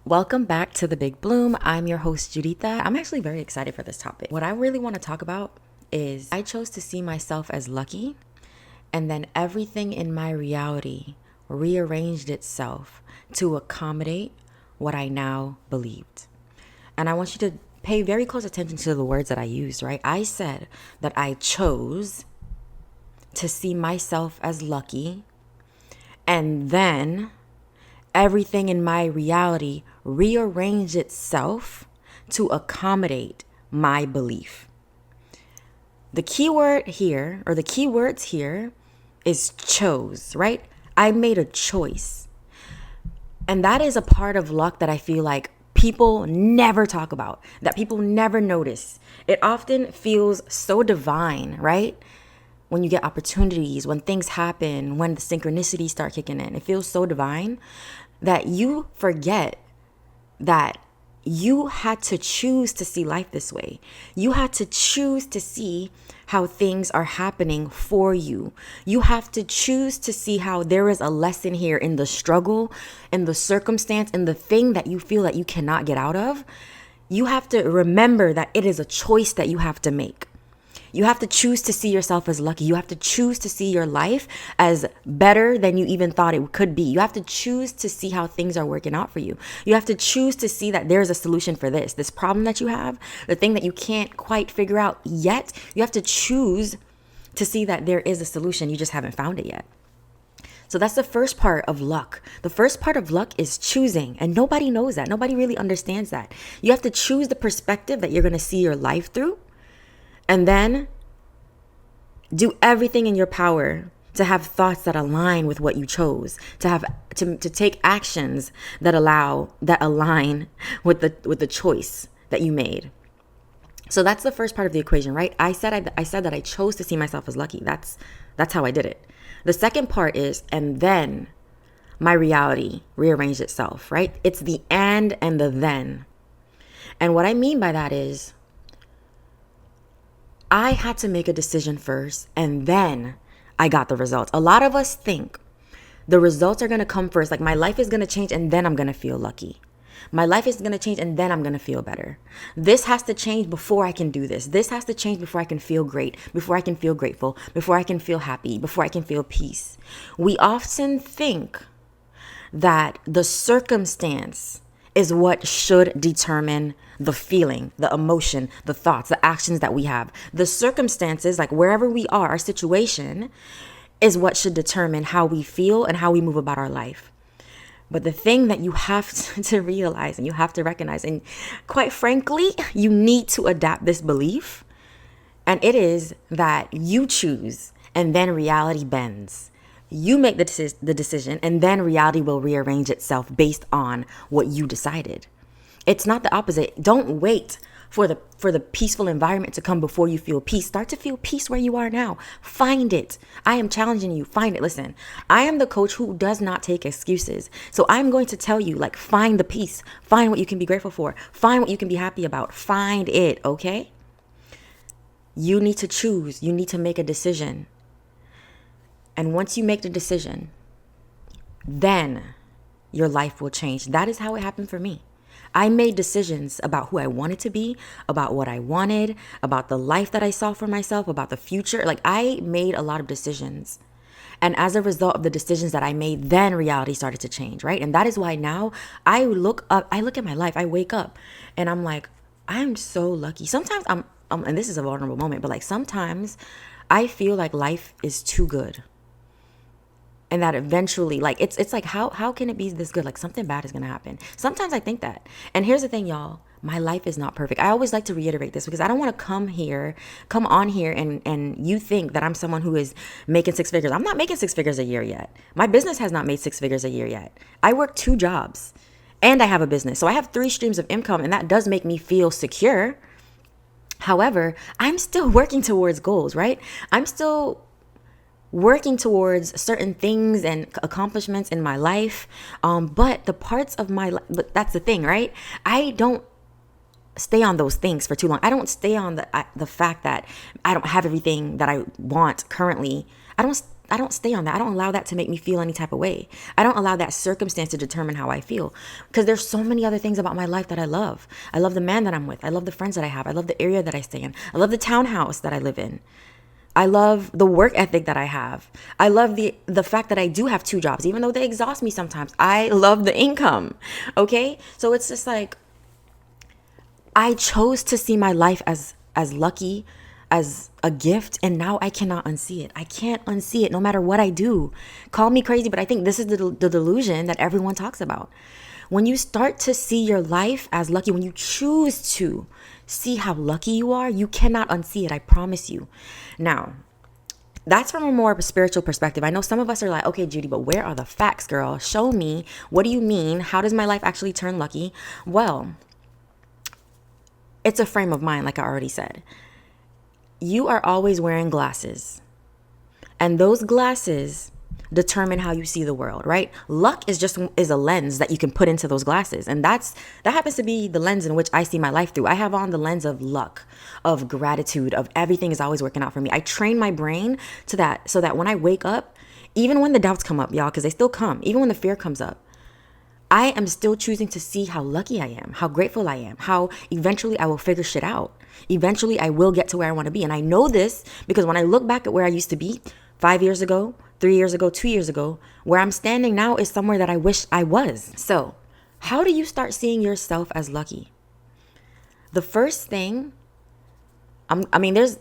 Welcome back to The Big Bloom. I'm your host, Juditha. I'm actually very excited for this topic. What I really want to talk about is I chose to see myself as lucky, and then everything in my reality rearranged itself to accommodate what I now believed. And I want you to pay very close attention to the words that I used, right? I said that I chose to see myself as lucky, and then everything in my reality rearranged itself to accommodate my belief. The key word here, or the key words here, is chose, right? I made a choice. And that is a part of luck that I feel like people never talk about, that people never notice. It often feels so divine, right? When you get opportunities, when things happen, when the synchronicities start kicking in, it feels so divine that you forget that you had to choose to see life this way. You had to choose to see how things are happening for you. You have to choose to see how there is a lesson here in the struggle, in the circumstance, in the thing that you feel that you cannot get out of. You have to remember that it is a choice that you have to make. You have to choose to see yourself as lucky. You have to choose to see your life as better than you even thought it could be. You have to choose to see how things are working out for you. You have to choose to see that there's a solution for this problem that you have, the thing that you can't quite figure out yet. You have to choose to see that there is a solution. You just haven't found it yet. So that's the first part of luck. The first part of luck is choosing, and nobody knows that. Nobody really understands that. You have to choose the perspective that you're going to see your life through. And then do everything in your power to have thoughts that align with what you chose, to take actions that align with the choice that you made. So that's the first part of the equation, right? I said that I chose to see myself as lucky. That's how I did it. The second part is, and then my reality rearranged itself, right? It's the and the then. And what I mean by that is, I had to make a decision first, and then I got the results. A lot of us think the results are going to come first. Like, my life is going to change, and then I'm going to feel lucky. My life is going to change, and then I'm going to feel better. This has to change before I can do this. This has to change before I can feel great, before I can feel grateful, before I can feel happy, before I can feel peace. We often think that the circumstance is what should determine the feeling, the emotion, the thoughts, the actions that we have. The circumstances, like wherever we are, our situation, is what should determine how we feel and how we move about our life. But the thing that you have to realize and you have to recognize, and quite frankly, you need to adapt this belief, and it is that you choose and then reality bends. You make the decision, and then reality will rearrange itself based on what you decided. It's not the opposite. Don't wait for the peaceful environment to come before you feel peace. Start to feel peace where you are now. Find it. I am challenging you. Find it. Listen, I am the coach who does not take excuses. So I'm going to tell you, like, find the peace. Find what you can be grateful for. Find what you can be happy about. Find it, okay? You need to choose. You need to make a decision. And once you make the decision, then your life will change. That is how it happened for me. I made decisions about who I wanted to be, about what I wanted, about the life that I saw for myself, about the future. Like, I made a lot of decisions. And as a result of the decisions that I made, then reality started to change, right? And that is why now I look at my life, I wake up and I'm like, I'm so lucky. Sometimes and this is a vulnerable moment, but like sometimes I feel like life is too good. And that eventually, like, it's like, how can it be this good? Like, something bad is going to happen. Sometimes I think that. And here's the thing, y'all. My life is not perfect. I always like to reiterate this because I don't want to come on here and you think that I'm someone who is making six figures. I'm not making six figures a year yet. My business has not made six figures a year yet. I work 2 jobs and I have a business. So I have 3 streams of income, and that does make me feel secure. However, I'm still working towards goals, right? I'm still working towards certain things and accomplishments in my life. But the parts of my life, but that's the thing, right? I don't stay on those things for too long. I don't stay on the fact that I don't have everything that I want currently. I don't don't stay on that. I don't allow that to make me feel any type of way. I don't allow that circumstance to determine how I feel, because there's so many other things about my life that I love. I love the man that I'm with. I love the friends that I have. I love the area that I stay in. I love the townhouse that I live in. I love the work ethic that I have. I love the fact that I do have 2 jobs, even though they exhaust me sometimes. I love the income. Okay? So it's just like, I chose to see my life as lucky, as a gift, and now I cannot unsee it. I can't unsee it no matter what I do. Call me crazy, but I think this is the delusion that everyone talks about. When you start to see your life as lucky, when you choose to see how lucky you are, you cannot unsee it. I promise you. Now, that's from a more spiritual perspective. I know some of us are like, okay, Judy, but where are the facts, girl? Show me. What do you mean? How does my life actually turn lucky? Well, it's a frame of mind, like I already said. You are always wearing glasses, and those glasses determine how you see the world, right? Luck is a lens that you can put into those glasses, and that happens to be the lens in which I see my life through. I have on the lens of luck, of gratitude, of everything is always working out for me. I train my brain to that, so that when I wake up, even when the doubts come up, y'all, because they still come, even when the fear comes up, I am still choosing to see how lucky I am, how grateful I am, how eventually I will figure shit out. Eventually I will get to where I want to be. And I know this because when I look back at where I used to be 5 years ago, 3 years ago, 2 years ago, where I'm standing now is somewhere that I wish I was. So how do you start seeing yourself as lucky? The first thing, there's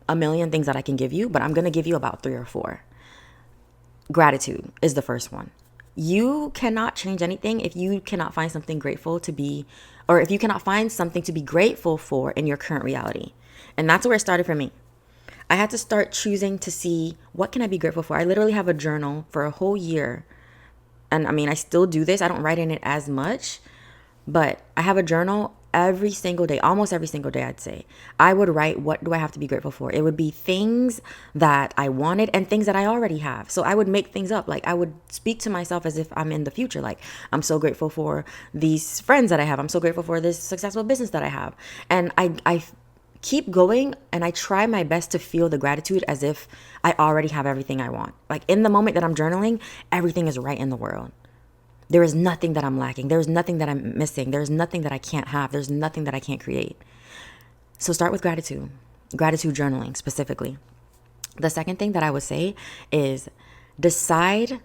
a million things that I can give you, but I'm going to give you about 3 or 4. Gratitude is the first one. You cannot change anything if you cannot find something grateful to be, or if you cannot find something to be grateful for in your current reality. And that's where it started for me. I had to start choosing to see, what can I be grateful for? I literally have a journal for a whole year. And I still do this. I don't write in it as much, but I have a journal every single day, almost every single day, I'd say. I would write, what do I have to be grateful for? It would be things that I wanted and things that I already have. So I would make things up. Like, I would speak to myself as if I'm in the future. Like, I'm so grateful for these friends that I have. I'm so grateful for this successful business that I have. And I keep going, and I try my best to feel the gratitude as if I already have everything I want. Like, in the moment that I'm journaling, everything is right in the world. There is nothing that I'm lacking. There's nothing that I'm missing. There's nothing that I can't have. There's nothing that I can't create. So start with gratitude journaling specifically. The second thing that I would say is decide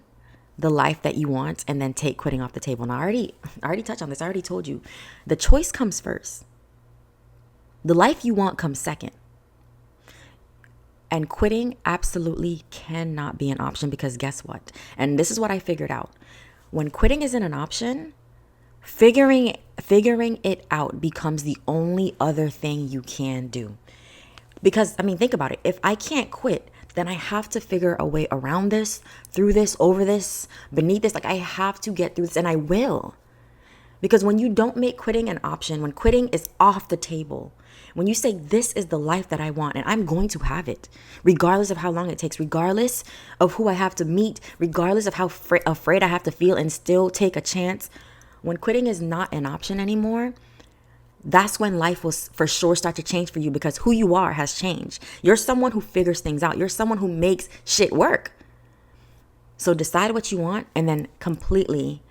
the life that you want and then take quitting off the table. Now, I already touched on this. I already told you. The choice comes first. The life you want comes second. And quitting absolutely cannot be an option, because guess what? And this is what I figured out. When quitting isn't an option, figuring it out becomes the only other thing you can do. Because, think about it. If I can't quit, then I have to figure a way around this, through this, over this, beneath this. Like, I have to get through this, and I will. Because when you don't make quitting an option, when quitting is off the table, when you say, this is the life that I want and I'm going to have it, regardless of how long it takes, regardless of who I have to meet, regardless of how afraid I have to feel and still take a chance, when quitting is not an option anymore, that's when life will for sure start to change for you, because who you are has changed. You're someone who figures things out. You're someone who makes shit work. So decide what you want and then completely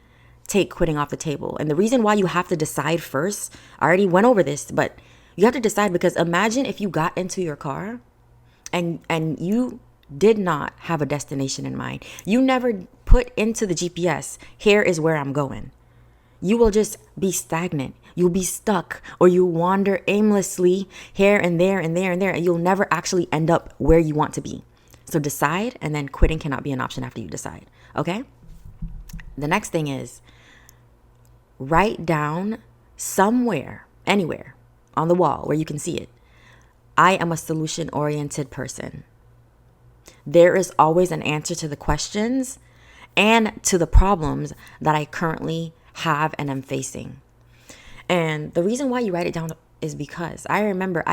take quitting off the table. And the reason why you have to decide first, I already went over this, but you have to decide, because imagine if you got into your car and you did not have a destination in mind. You never put into the GPS, here is where I'm going. You will just be stagnant. You'll be stuck, or you wander aimlessly here and there and there and there, and you'll never actually end up where you want to be. So decide, and then quitting cannot be an option after you decide. Okay? The next thing is, write down somewhere, anywhere, on the wall where you can see it. I am a solution-oriented person. There is always an answer to the questions and to the problems that I currently have and am facing. And the reason why you write it down is because I remember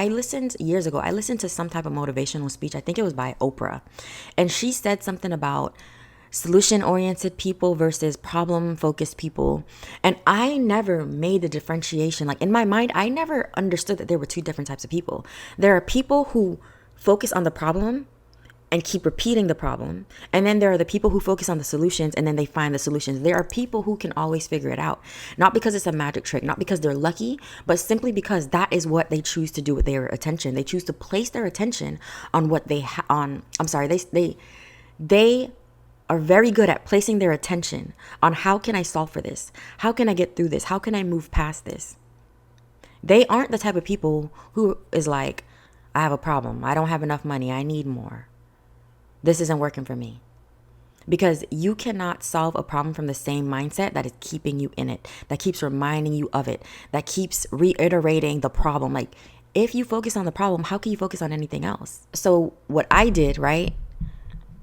years ago, I listened to some type of motivational speech. I think it was by Oprah. And she said something about solution-oriented people versus problem-focused people. And I never made the differentiation. Like, in my mind, I never understood that there were 2 different types of people. There are people who focus on the problem and keep repeating the problem. And then there are the people who focus on the solutions and then they find the solutions. There are people who can always figure it out. Not because it's a magic trick, not because they're lucky, but simply because that is what they choose to do with their attention. They choose to place their attention on what they they are very good at placing their attention on how can I solve for this? How can I get through this? How can I move past this? They aren't the type of people who is like, I have a problem. I don't have enough money. I need more. This isn't working for me. Because you cannot solve a problem from the same mindset that is keeping you in it, that keeps reminding you of it, that keeps reiterating the problem. Like, if you focus on the problem, how can you focus on anything else? So what I did, right,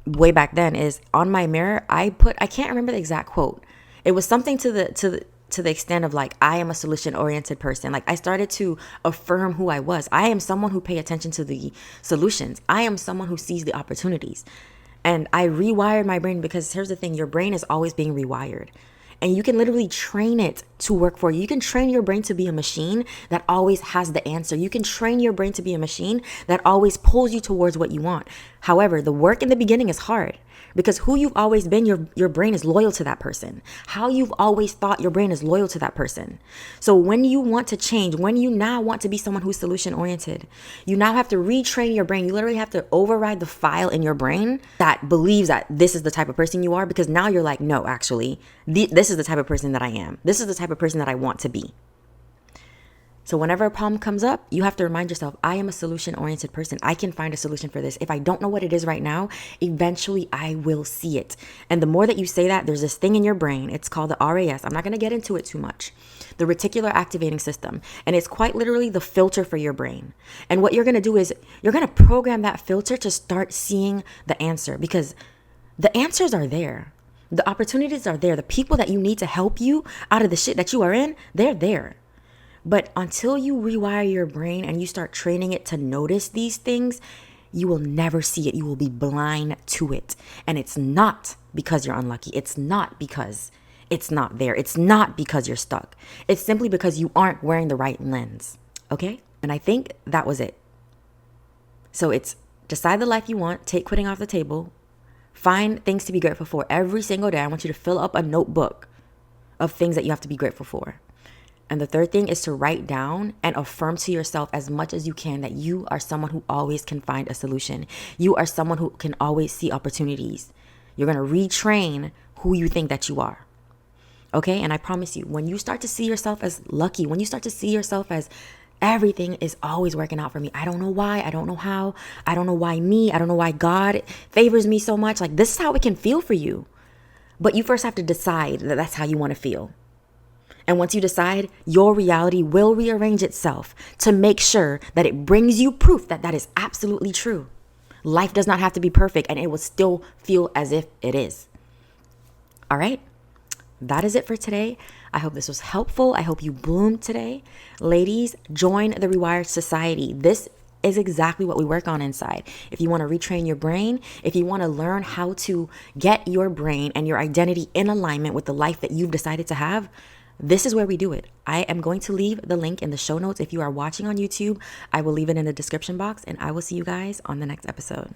way back then is on my mirror, I can't remember the exact quote. It was something to the extent of like, I am a solution oriented person. Like, I started to affirm who I was. I am someone who pay attention to the solutions. I am someone who sees the opportunities. And I rewired my brain, because here's the thing, your brain is always being rewired. And you can literally train it to work for you. You can train your brain to be a machine that always has the answer. You can train your brain to be a machine that always pulls you towards what you want. However, the work in the beginning is hard, because who you've always been, your brain is loyal to that person. How you've always thought, your brain is loyal to that person. So when you want to change, when you now want to be someone who's solution oriented, you now have to retrain your brain. You literally have to override the file in your brain that believes that this is the type of person you are, because now you're like, no, actually, this is the type of person that I am. This is the type of person that I want to be. So whenever a problem comes up, you have to remind yourself, I am a solution-oriented person. I can find a solution for this. If I don't know what it is right now, eventually I will see it. And the more that you say that, there's this thing in your brain. It's called the RAS. I'm not going to get into it too much. The reticular activating system. And it's quite literally the filter for your brain. And what you're going to do is you're going to program that filter to start seeing the answer, because the answers are there. The opportunities are there. The people that you need to help you out of the shit that you are in, they're there. But until you rewire your brain and you start training it to notice these things, you will never see it. You will be blind to it. And it's not because you're unlucky. It's not because it's not there. It's not because you're stuck. It's simply because you aren't wearing the right lens. Okay? And I think that was it. So it's decide the life you want, take quitting off the table, find things to be grateful for every single day. I want you to fill up a notebook of things that you have to be grateful for. And the third thing is to write down and affirm to yourself as much as you can that you are someone who always can find a solution. You are someone who can always see opportunities. You're going to retrain who you think that you are. Okay? And I promise you, when you start to see yourself as lucky, when you start to see yourself as everything is always working out for me. I don't know why. I don't know how. I don't know why me. I don't know why God favors me so much. Like, this is how it can feel for you. But you first have to decide that that's how you want to feel. And once you decide, your reality will rearrange itself to make sure that it brings you proof that that is absolutely true. Life does not have to be perfect, and it will still feel as if it is. All right? That is it for today. I hope this was helpful. I hope you bloomed today. Ladies, join the Rewired Society. This is exactly what we work on inside. If you want to retrain your brain, if you want to learn how to get your brain and your identity in alignment with the life that you've decided to have, this is where we do it. I am going to leave the link in the show notes. If you are watching on YouTube, I will leave it in the description box, and I will see you guys on the next episode.